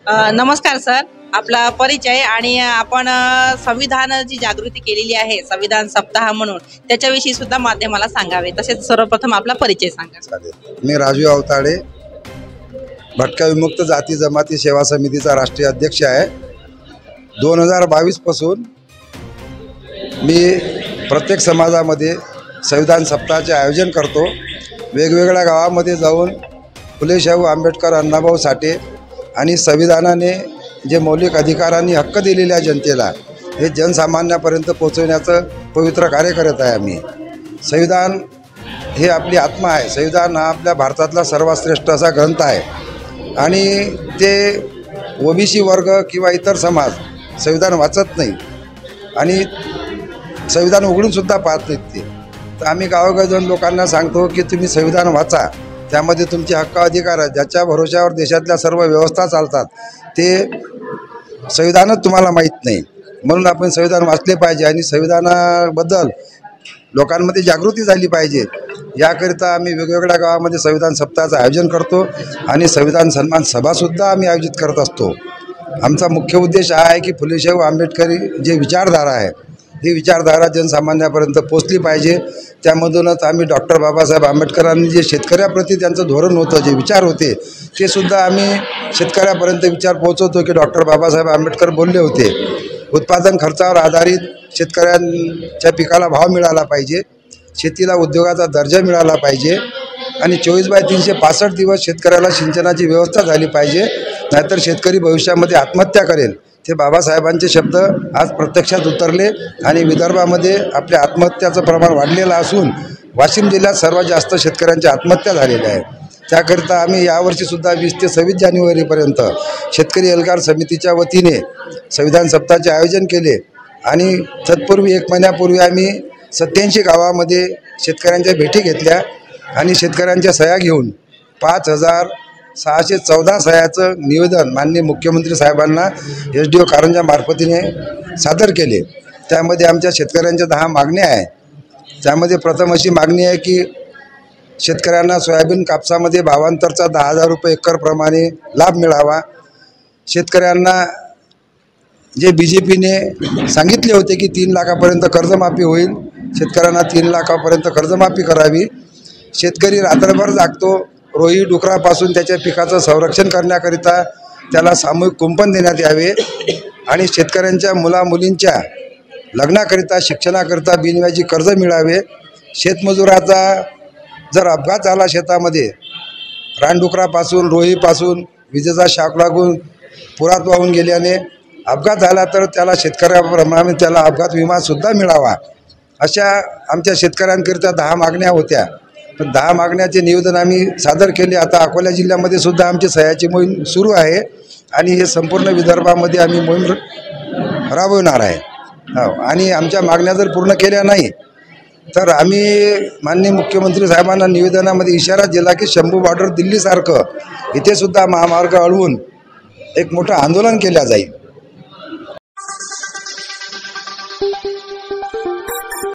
नमस्कार सर, आपला परिचय आणि आपण संविधानाची जागृती केलेली आहे संविधान सप्ताह म्हणून, त्याच्याविषयी सुद्धा माध्यमाला सांगावे. तसेच सर्वप्रथम आपला परिचय सांगा. मी राजू अवताडे, भटका विमुक्त जाती जमाती सेवा समितीचा राष्ट्रीय अध्यक्ष आहे. 2022 पासून मी प्रत्येक समाजामध्ये संविधान सप्ताहाचे आयोजन करतो. वेगवेगळ्या गावामध्ये जाऊन फुले शाहू आंबेडकर, अण्णाभाऊ साठे आणि संविधानाने जे मौलिक अधिकारांनी हक्क दिलेल्या जनतेला हे जनसामान्यापर्यंत पोहोचवण्याचं पवित्र कार्य करत आहे. आम्ही संविधान हे आपली आत्मा आहे. संविधान हा आपल्या भारतातला सर्वात श्रेष्ठ असा ग्रंथ आहे आणि ते ओबीसी वर्ग किंवा इतर समाज संविधान वाचत नाही आणि संविधान उघडूनसुद्धा पाहत नाहीत ते. तर आम्ही गावोगावी जाऊन लोकांना सांगतो की तुम्ही संविधान वाचा, त्यामध्ये तुमचे हक्क अधिकार आहेत. ज्याच्या भरोशावर देशातल्या सर्व व्यवस्था चालतात ते संविधानच तुम्हाला माहीत नाही. म्हणून आपण संविधान वाचले पाहिजे आणि संविधानाबद्दल लोकांमध्ये जागृती झाली पाहिजे. याकरिता आम्ही वेगवेगळ्या गावामध्ये संविधान सप्ताहाचं आयोजन करतो आणि संविधान सन्मान सभासुद्धा आम्ही आयोजित करत असतो. आमचा मुख्य उद्देश हा आहे की फुले शाहू आंबेडकरी जे विचारधारा आहे ही विचारधारा जनसामान्यापर्यंत पोचली पाहिजे. त्यामधूनच आम्ही डॉक्टर बाबासाहेब आंबेडकरांनी जे शेतकऱ्याप्रती त्यांचं धोरण होतं, जे विचार होते, ते सुद्धा आम्ही शेतकऱ्यापर्यंत विचार पोहोचवतो की डॉक्टर बाबासाहेब आंबेडकर बोलले होते उत्पादन खर्चावर आधारित शेतकऱ्यांच्या पिकाला भाव मिळाला पाहिजे, शेतीला उद्योगाचा दर्जा मिळाला पाहिजे आणि 24/365 दिवस शेतकऱ्याला सिंचनाची व्यवस्था झाली पाहिजे, नाहीतर शेतकरी भविष्यामध्ये आत्महत्या करेल. ते बाबासाहेबांचे शब्द आज प्रत्यक्षात उतरले आणि विदर्भामध्ये आपल्या आत्महत्याचं प्रमाण वाढलेलं असून वाशिम जिल्ह्यात सर्वात जास्त शेतकऱ्यांच्या आत्महत्या झालेल्या आहेत. त्याकरिता आम्ही यावर्षीसुद्धा 20 ते 26 जानेवारीपर्यंत शेतकरी एल्गार समितीच्या वतीने संविधान सप्ताहाचे आयोजन केले आणि तत्पूर्वी 1 महिन्यापूर्वी आम्ही 87 गावामध्ये शेतकऱ्यांच्या भेटी घेतल्या आणि शेतकऱ्यांच्या सह्या घेऊन 5614 सह्याचं निवेदन माननीय मुख्यमंत्री साहेबांना SDO कारंजा मार्फतीने सादर केले. त्यामध्ये आमच्या शेतकऱ्यांच्या 10 मागण्या आहे. त्यामध्ये प्रथम अशी मागणी आहे की शेतकऱ्यांना सोयाबीन कापसामध्ये भावांतरचा 10,000 रुपये एकरप्रमाणे लाभ मिळावा. शेतकऱ्यांना जे BJPने सांगितले होते की 3 लाखापर्यंत कर्जमाफी होईल, शेतकऱ्यांना 3 लाखापर्यंत कर्जमाफी करावी. शेतकरी रात्रभर जागतो रोही डुकरापासून त्याच्या पिकाचं संरक्षण करण्याकरिता त्याला सामूहिक कुंपण देण्यात यावे आणि शेतकऱ्यांच्या मुलामुलींच्या लग्नाकरिता शिक्षणाकरिता बिनव्याजी कर्ज मिळावे. शेतमजुराचा जर अपघात झाला शेतामध्ये रानडुकरापासून रोहीपासून विजेचा शाक लागून पुरात वाहून गेल्याने अपघात झाला तर त्याला शेतकऱ्याप्रमाणे त्याला अपघात विमासुद्धा मिळावा. अशा आमच्या शेतकऱ्यांकरिता 10 मागण्या होत्या. पण 10 मागण्याचे निवेदन आम्ही सादर केले. आता अकोला जिल्ह्यामध्ये सुद्धा आमची सह्याची मोहीम सुरू आहे आणि हे संपूर्ण विदर्भामध्ये आम्ही मोहीम राबवणार आहे. आणि आमच्या मागण्या जर पूर्ण केल्या नाही तर आम्ही माननीय मुख्यमंत्री साहेबांना निवेदनामध्ये इशारा दिला की शंभू बॉर्डर दिल्लीसारखं इथे सुद्धा महामार्ग अडवून एक मोठं आंदोलन केलं जाईल.